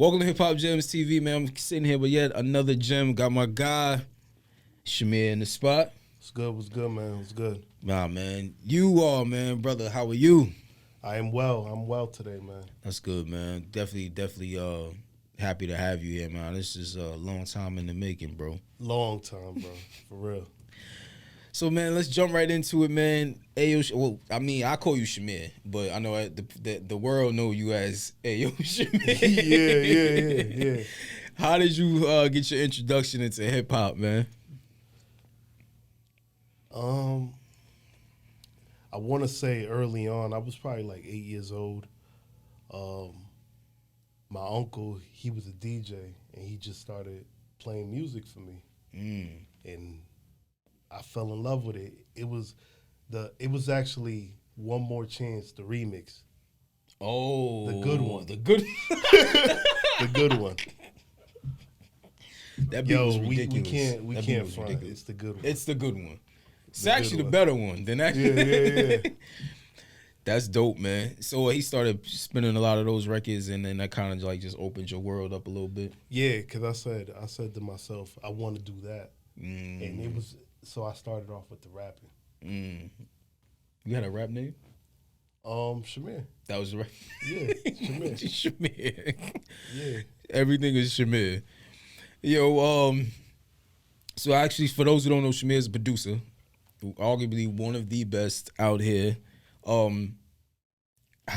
Welcome to Hip Hop Gems TV, man. I'm sitting here with yet another gem. Got my guy, Shamir, in the spot. What's good, man? What's good? Nah, man. You are, man, brother. How are you? I am well. I'm well today, man. That's good, man. Definitely happy to have you here, man. This is a long time in the making, bro. Long time, bro. For real. So, man, let's jump right into it, man. Well, I mean, I call you Shamir, but I know the world know you as Ayo Shamir. Yeah. How did you get your introduction into hip hop, man? I want to say early on, I was probably like 8 years old. My uncle, he was a DJ, and he just started playing music for me, and I fell in love with it. It was actually One More Chance, the remix. Oh, the good one. The good, The good one. That beat was ridiculous. We can't front. It's the good one. It's the good one. It's actually the better one than that. Yeah. That's dope, man. So he started spinning a lot of those records, and then that kind of like just opened your world up a little bit. Yeah, because I said to myself, I want to do that, and it was so I started off with the rapping. You had a rap name? Shamir. That was right. Yeah, Shamir. Shamir. Yeah. Everything is Shamir. Yo, so actually, for those who don't know, Shamir is a producer, arguably one of the best out here. What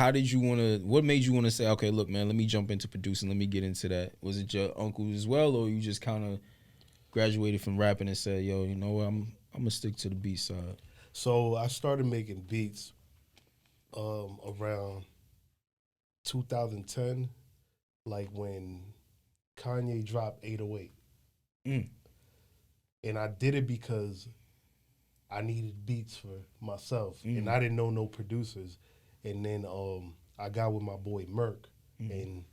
made you want to say, okay, look, man, let me jump into producing, let me get into that? Was it your uncle as well, or you just kind of graduated from rapping and said, yo, you know what, I'm going to stick to the beat side? So I started making beats around 2010, like when Kanye dropped 808. And I did it because I needed beats for myself, and I didn't know no producers. And then I got with my boy Merk, and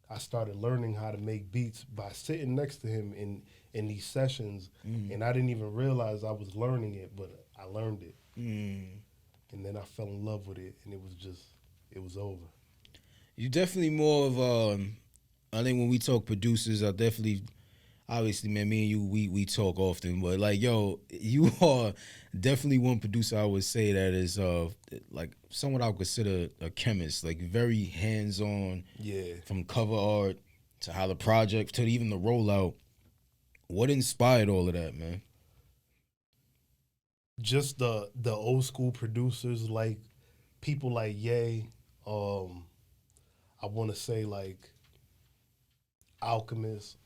I started learning how to make beats by sitting next to him in these sessions, and I didn't even realize I was learning it, but I learned it. And then I fell in love with it, and it was over. You definitely more of I think when we talk producers, obviously, man, me and you, we talk often, but like, yo, you are definitely one producer I would say that is like someone I would consider a chemist, like very hands-on. Yeah. From cover art to how the project to even the rollout. What inspired all of that, man? Just the old school producers, like people like Ye, I want to say like Alchemist,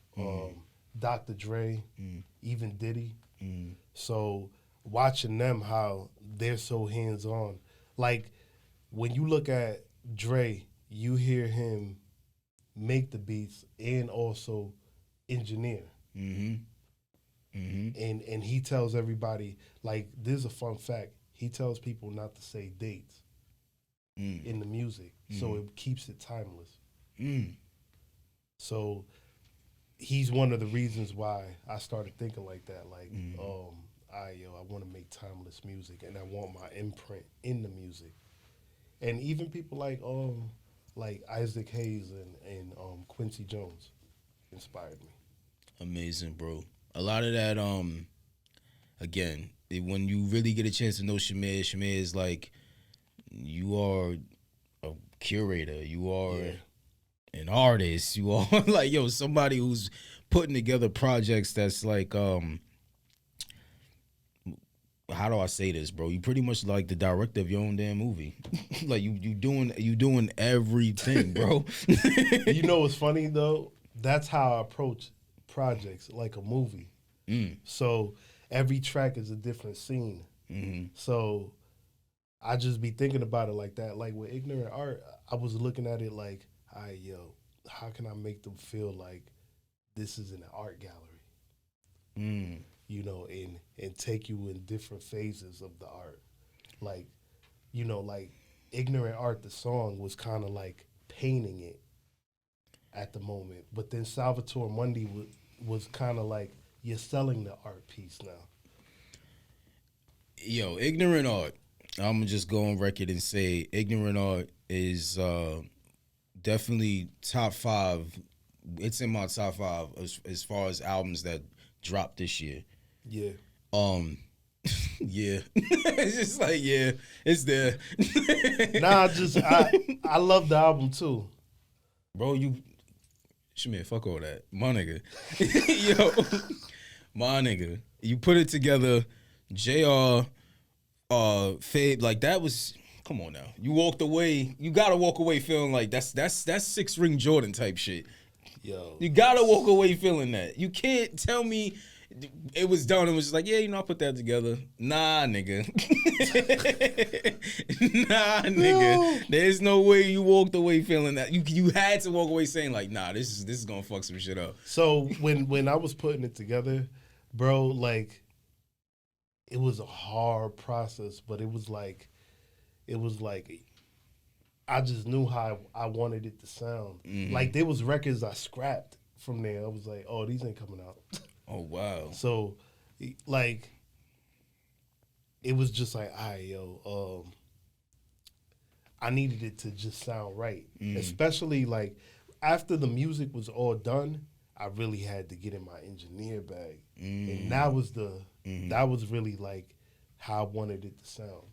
Dr. Dre, even Diddy. So watching them, how they're so hands-on. Like when you look at Dre, you hear him make the beats and also engineer. And he tells everybody, like, this is a fun fact, he tells people not to say dates in the music, so it keeps it timeless. So he's one of the reasons why I started thinking like that, like, I want to make timeless music, and I want my imprint in the music. And even people like Isaac Hayes and Quincy Jones inspired me. Amazing, bro. A lot of that, again, when you really get a chance to know Shamir is like, you are a curator, you are an artist, you are like, yo, somebody who's putting together projects that's like, how do I say this, bro? You pretty much like the director of your own damn movie. Like you doing everything, bro. You know what's funny though? That's how I approach projects, like a movie. So every track is a different scene. So I just be thinking about it like that. Like with Ignorant Art, I was looking at it like, how can I make them feel like this is an art gallery? You know, and take you in different phases of the art. Like, you know, like Ignorant Art, the song was kind of like painting it at the moment. But then Salvatore Mundi was kind of like, you're selling the art piece now. Yo, Ignorant Art. I'm gonna just go on record and say Ignorant Art is definitely top 5. It's in my top 5 as far as albums that dropped this year. Yeah. Yeah. It's just like, yeah, it's there. Nah, I love the album too. Bro, Shamir, fuck all that. My nigga. Yo, my nigga. You put it together, JR, Fabe, like that was, come on now. You walked away, you gotta walk away feeling like that's 6-ring Jordan type shit. Yo. You gotta walk away feeling that. You can't tell me it was done. It was just like, yeah, I put that together. Nah, nigga. Nah, nigga. No. There's no way you walked away feeling that. You had to walk away saying like, nah, this is gonna fuck some shit up. So when I was putting it together, bro, like it was a hard process, but it was like I just knew how I wanted it to sound. Mm-hmm. Like there was records I scrapped from there. I was like, oh, these ain't coming out. Oh wow. So like it was just like, all right, yo, I needed it to just sound right. Especially like after the music was all done, I really had to get in my engineer bag. And that was that was really like how I wanted it to sound.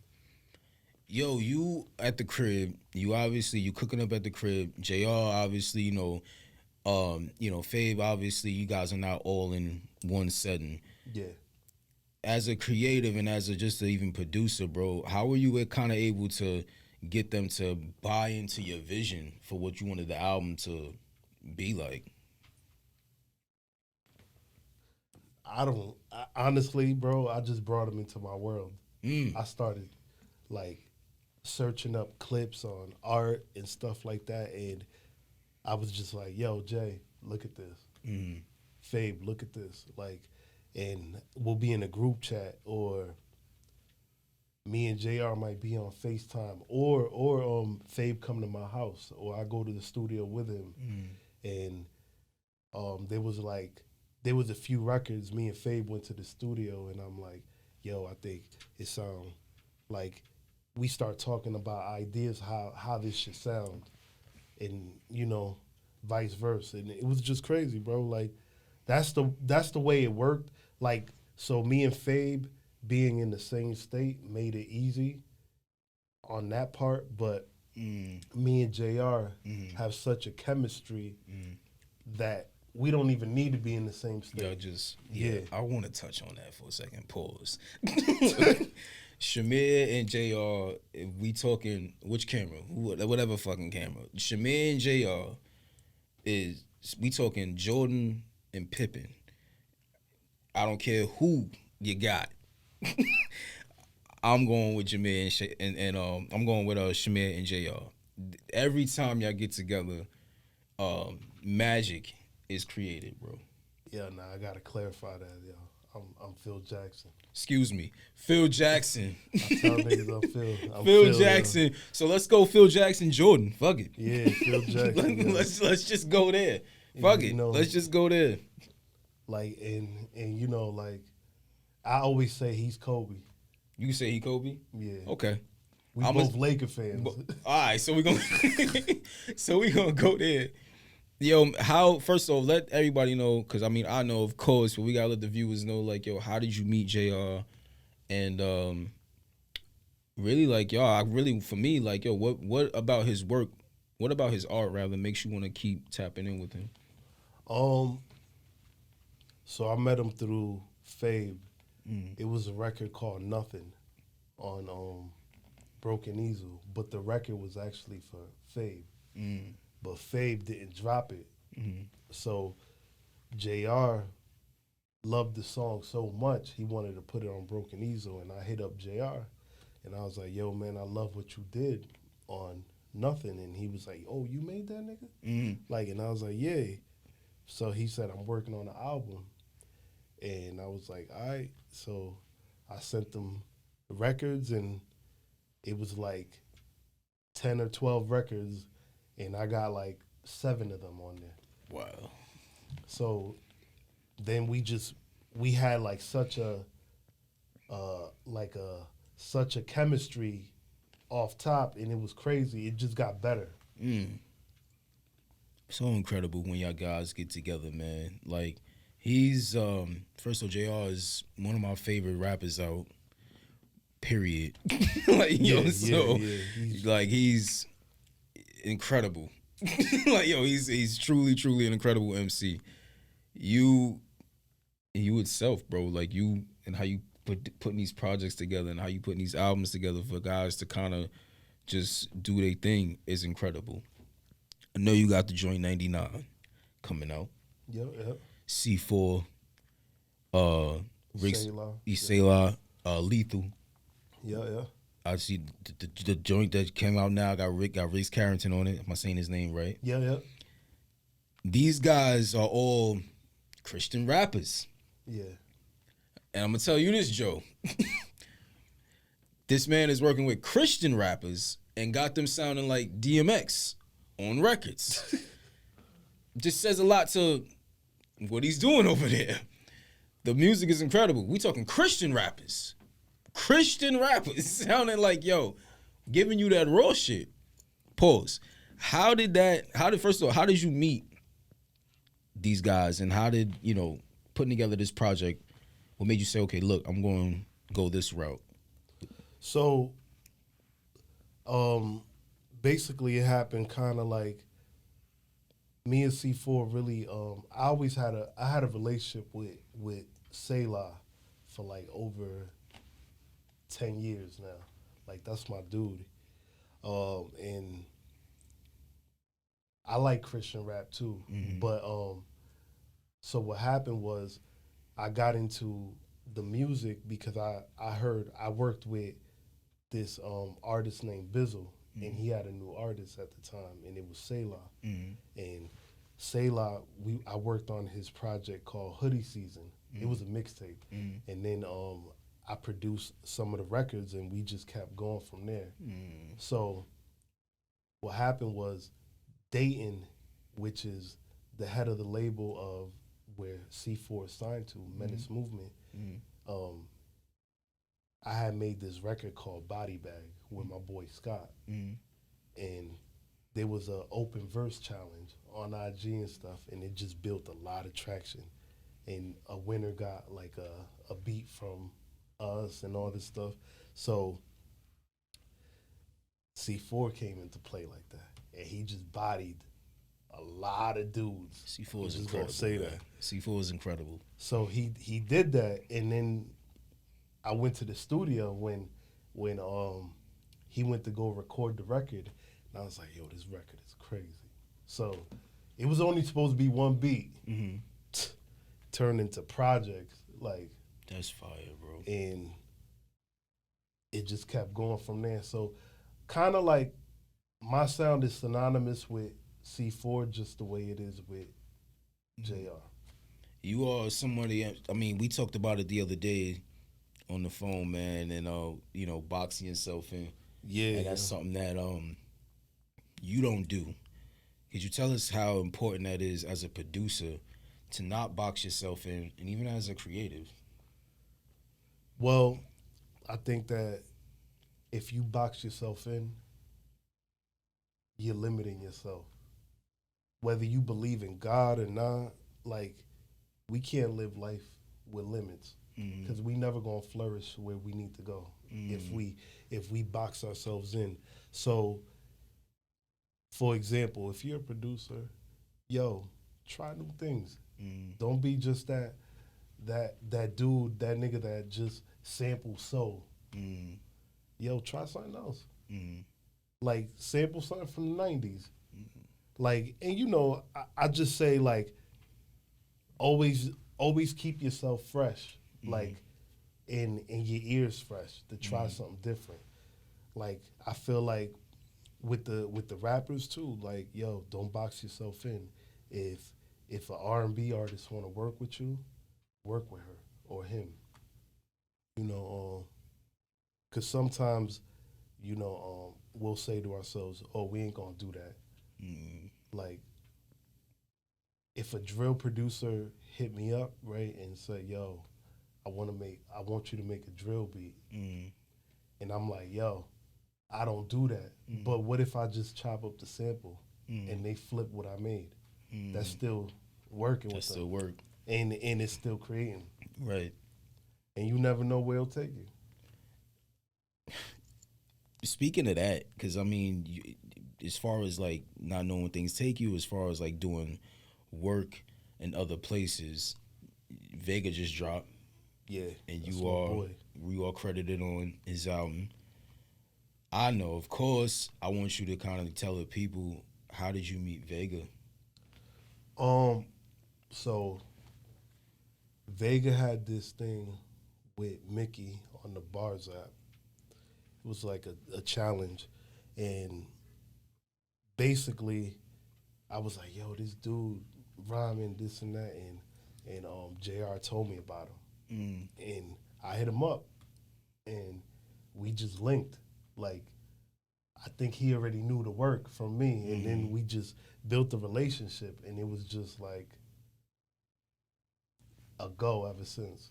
Yo, you at the crib, you cooking up at the crib. JR obviously, Fabe, obviously you guys are not all in one setting. Yeah. As a creative and as just an even producer, bro, how were you kind of able to get them to buy into your vision for what you wanted the album to be like? Honestly, bro, I just brought them into my world. I started like searching up clips on art and stuff like that, and I was just like, yo, Jay, look at this. Fabe, look at this. Like, and we'll be in a group chat, or me and JR might be on FaceTime, or Fabe come to my house, or I go to the studio with him. And there was a few records, me and Fabe went to the studio, and I'm like, yo, I think it sound like we start talking about ideas, how this should sound, and vice versa. And it was just crazy, bro. Like that's the way it worked. Like, so me and Fabe being in the same state made it easy on that part, but me and JR have such a chemistry that we don't even need to be in the same state. Yeah. I want to touch on that for a second. Pause. Shamir and JR, if we talking which camera, whatever fucking camera, Shamir and JR we talking Jordan and Pippen. I don't care who you got. I'm going with Jameer and I'm going with Shamir and JR. Every time y'all get together, magic is created, bro. Yeah, nah, I gotta clarify that, yo. I'm Phil Jackson. Excuse me, Phil Jackson. I tell niggas I'm Phil. I'm Phil Jackson. Yo. So let's go Phil Jackson Jordan. Fuck it. Yeah, Phil Jackson. let's just go there. Fuck it. Let's just go there. Like and like I always say he's Kobe. You say he Kobe? Yeah. Okay. We both Laker fans. All right, so we gonna go there. Yo, first off, let everybody know, because I mean I know of course, but we gotta let the viewers know, like, yo, how did you meet JR? And really, like, for me, like, yo, what about his work, what about his art rather makes you want to keep tapping in with him? So I met him through Fabe. It was a record called Nothing on Broken Easel, but the record was actually for Fabe. But Fabe didn't drop it. So JR loved the song so much, he wanted to put it on Broken Easel, and I hit up JR, and I was like, yo, man, I love what you did on Nothing. And he was like, oh, you made that, nigga? Like, and I was like, yeah. So he said, I'm working on an album. And I was like, all right. So I sent them the records, and it was like 10 or 12 records, and I got like 7 of them on there. Wow. So then we had like such a chemistry off top, and it was crazy. It just got better. So incredible when y'all guys get together, man. Like he's first of all, JR is one of my favorite rappers out. Period. Like yo, so like he's incredible. Like yo, he's truly an incredible MC. You itself, bro, like you and how you putting these projects together and how you putting these albums together for guys to kind of just do their thing is incredible. I know you got the joint 99 coming out. Yep. C4, Rick, Selah. Lethal. Yeah. I see the joint that came out now got Rick Carrington on it. Am I saying his name right? Yeah. These guys are all Christian rappers. Yeah. And I'm gonna tell you this, Joe. This man is working with Christian rappers and got them sounding like DMX on records. Just says a lot to what he's doing over there. The music is incredible. We talking Christian rappers sounding like, yo, giving you that raw shit. Pause. First of all, how did you meet these guys and how did, putting together this project, what made you say, okay, look, I'm going to go this route? So, basically it happened kind of like me and C4 really, I had a relationship with Selah for like over 10 years now. Like that's my dude. And I like Christian rap too. Mm-hmm. But so what happened was I got into the music because I worked with this artist named Bizzle, mm-hmm. and he had a new artist at the time, and it was Selah. Mm-hmm. And Selah, I worked on his project called Hoodie Season. Mm-hmm. It was a mixtape. Mm-hmm. And then I produced some of the records, and we just kept going from there. Mm-hmm. So what happened was Dayton, which is the head of the label of where C4 is signed to, Menace mm-hmm. Movement, mm-hmm. I had made this record called Body Bag with my boy Scott. Mm-hmm. And there was an open verse challenge on IG and stuff, and it just built a lot of traction. And a winner got like a beat from us and all this stuff. So C4 came into play like that, and he just bodied a lot of dudes. C4 is incredible. Say that. C4 is incredible. So he did that, and then I went to the studio when he went to go record the record, and I was like, yo, this record is crazy. So it was only supposed to be one beat. Mm-hmm. Turned into projects, like. That's fire, bro. And it just kept going from there. So kind of like my sound is synonymous with C4 just the way it is with JR. You are somebody, I mean, we talked about it the other day on the phone, man, and, boxing yourself in. Yeah. And that's something that you don't do. Could you tell us how important that is as a producer to not box yourself in, and even as a creative? Well, I think that if you box yourself in, you're limiting yourself. Whether you believe in God or not, like, we can't live life with limits because we never gonna flourish where we need to go if we box ourselves in. So, for example, if you're a producer, try new things. Don't be just that dude, that nigga that just samples soul. Try something else. Like, sample something from the 90s. Like, and I just say, like, always keep yourself fresh, like, and your ears fresh to try something different. Like, I feel like with the rappers too, like, don't box yourself in. If an R&B artist want to work with you, work with her or him. Because sometimes, we'll say to ourselves, "Oh, we ain't gonna do that." Like, if a drill producer hit me up, right, and say, "Yo, I want you to make a drill beat," and I'm like, "Yo, I don't do that." But what if I just chop up the sample and they flip what I made? that's still working That with them. still work. And it's still creating. Right. And you never know where it'll take you. Speaking of that, because I mean, as far as like not knowing things take you, as far as like doing work in other places, Vega just dropped, Yeah. and that's my boy. you are credited on his album. I know, of course, I want you to kind of tell the people, how did you meet Vega? So Vega had this thing with Mickey on the Bars app. It was like a challenge, and basically, I was like, "Yo, this dude rhyming this and that," and Jr. told me about him, and I hit him up, and we just linked. Like, I think he already knew the work from me, and then we just built a relationship, and it was just like a go ever since.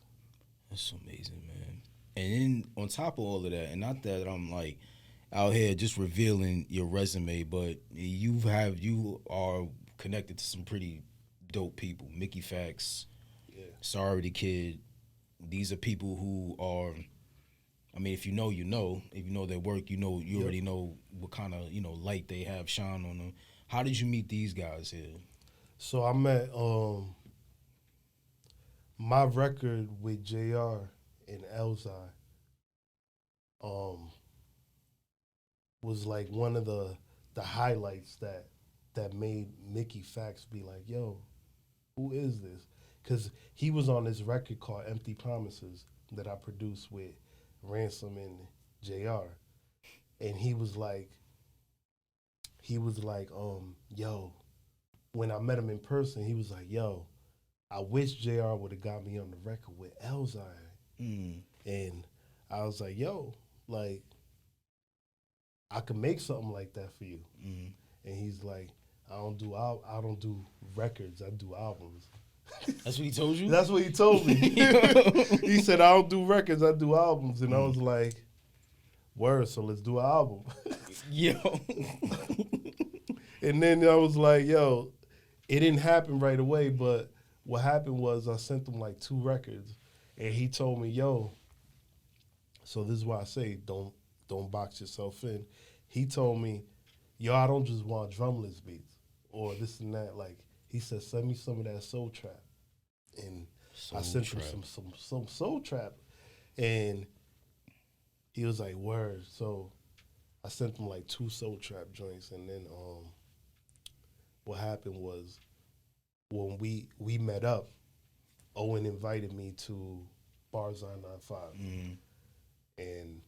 That's amazing, man. And then on top of all of that, and not that I'm like out here just revealing your resume, but you are connected to some pretty dope people. Mickey Fax, Yeah. Sorry the Kid. These are people who are, I mean, if you know, you know. If you know their work, you know, you already know what kind of, light they have shine on them. How did you meet these guys here? So I met my record with JR and Elzai was like one of the highlights that made Mickey Fax be like, "Yo, who is this?" Because he was on this record called Empty Promises that I produced with Ransom and JR, and he was like, "Yo," when I met him in person, he was like, "Yo, I wish JR would have got me on the record with Elzai." And I was like, "Yo, like, I could make something like that for you." And he's like, I don't do records, I do albums." That's what he told you? That's what he told me. He said, "I don't do records, I do albums." And I was like, word, so let's do an album. Yo. And then I was like, yo, it didn't happen right away, but what happened was I sent him like 2 records, and he told me, "Yo," so this is why I say don't box yourself in. He told me, "Yo, I don't just want drumless beats or this and that." Like, he said, "Send me some of that soul trap," and I sent him some soul trap, and he was like, "Word." So I sent him like 2 soul trap joints, and then what happened was when we met up, Owen invited me to Barzan 95, and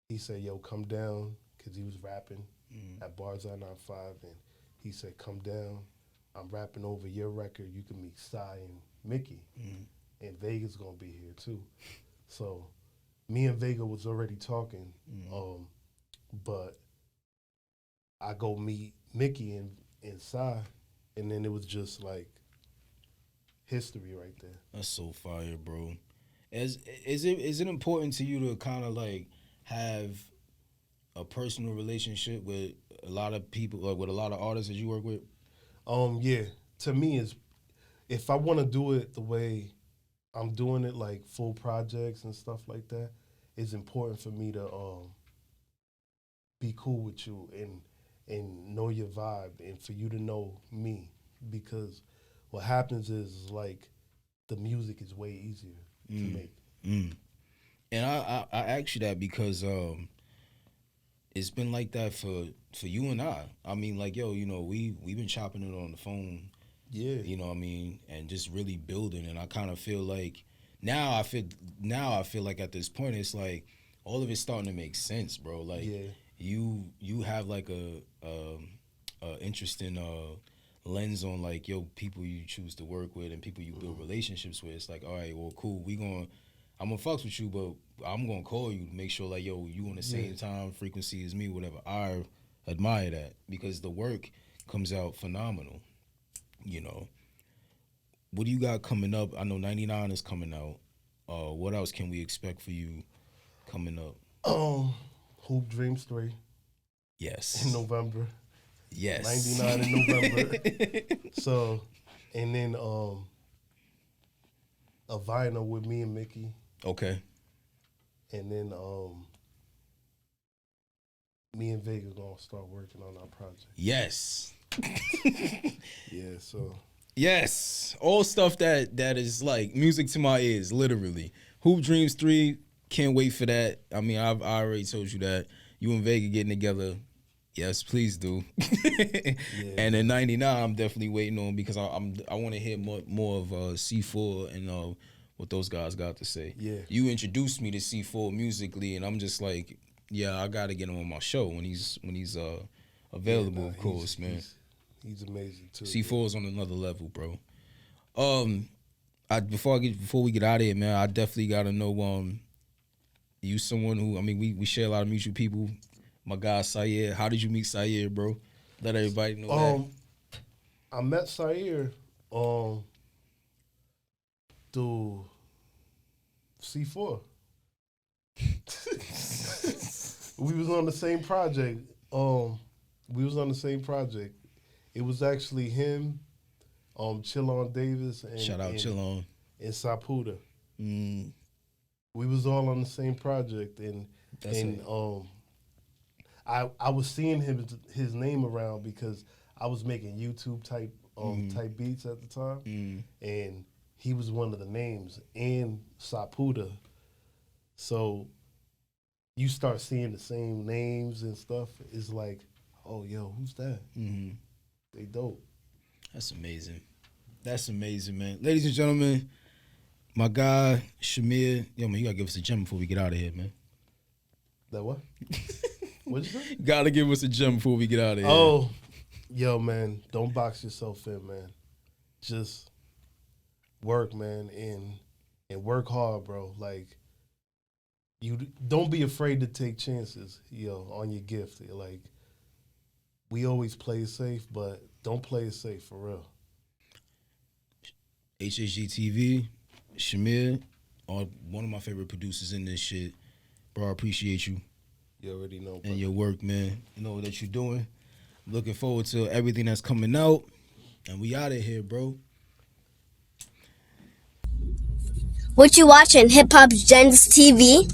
he said, "Yo, come down," because he was rapping at Barzan 95, and he said, "Come down. I'm rapping over your record. You can meet Psy and Mickey, and Vega's gonna be here too." So me and Vega was already talking, but I go meet Mickey and Psy, and then it was just like history right there. That's so fire, bro. Is it important to you to kind of like have a personal relationship with a lot of people, like with a lot of artists that you work with? Yeah. To me, is if I want to do it the way I'm doing it, like full projects and stuff like that, it's important for me to be cool with you and know your vibe, and for you to know me, because what happens is like the music is way easier to make. And I ask you that because it's been like that for you and I. I mean, like, yo, we've been chopping it on the phone. Yeah. You know what I mean? And just really building. And I kind of feel like now I feel like at this point it's like all of it's starting to make sense, bro. Like you have like a interesting lens on like, yo, people you choose to work with and people you build relationships with. It's like, all right, well, cool. I'm gonna fucks with you, but I'm gonna call you to make sure like, yo, you on the same time frequency as me, whatever. I admire that because the work comes out phenomenal. What do you got coming up? I know 99 is coming out. What else can we expect for you coming up? Hoop Dreams 3 Yes. in November. Yes. 99 in November. So, and then a vinyl with me and Mickey. Okay. And then me and Vega gonna start working on our project. Yes. Yeah, so Yes. All stuff that is like music to my ears, literally. Hoop Dreams 3, can't wait for that. I mean, I already told you that. You and Vega getting together. Yes, please do. yeah. And then 99, I'm definitely waiting on because I want to hear more of C4 and what those guys got to say. Yeah. You introduced me to C4 musically, and I'm just like, yeah, I got to get him on my show when he's available, of course, man. He's amazing too. C4 is on another level, bro. Before we get out of here, man, I definitely gotta know you someone who, I mean, we share a lot of mutual people. My guy Sayer, how did you meet Sayer, bro? Let everybody know that. I met Sayer through C4. We was on the same project. It was actually him, Chillon Davis, and Shout out Chillon and Sapuda. Mm. We was all on the same project, and I was seeing his name around because I was making YouTube type beats at the time, and he was one of the names, and Sapuda. So you start seeing the same names and stuff. It's like, oh, yo, who's that? Mm-hmm. They dope. That's amazing. That's amazing, man. Ladies and gentlemen, my guy Shamir. Yo, man, you gotta give us a gem before we get out of here, man. That what? What'd you say? Gotta give us a gem before we get out of here. Oh, yo, man, don't box yourself in, man. Just work, man, and work hard, bro. Like, you don't be afraid to take chances, yo, on your gift. Like, we always play it safe, but don't play it safe for real. HHGTV, Shamir, one of my favorite producers in this shit. Bro, I appreciate you. You already know, brother. And your work, man. You know what you're doing. Looking forward to everything that's coming out. And we out of here, bro. What you watching? Hip Hop Gens TV?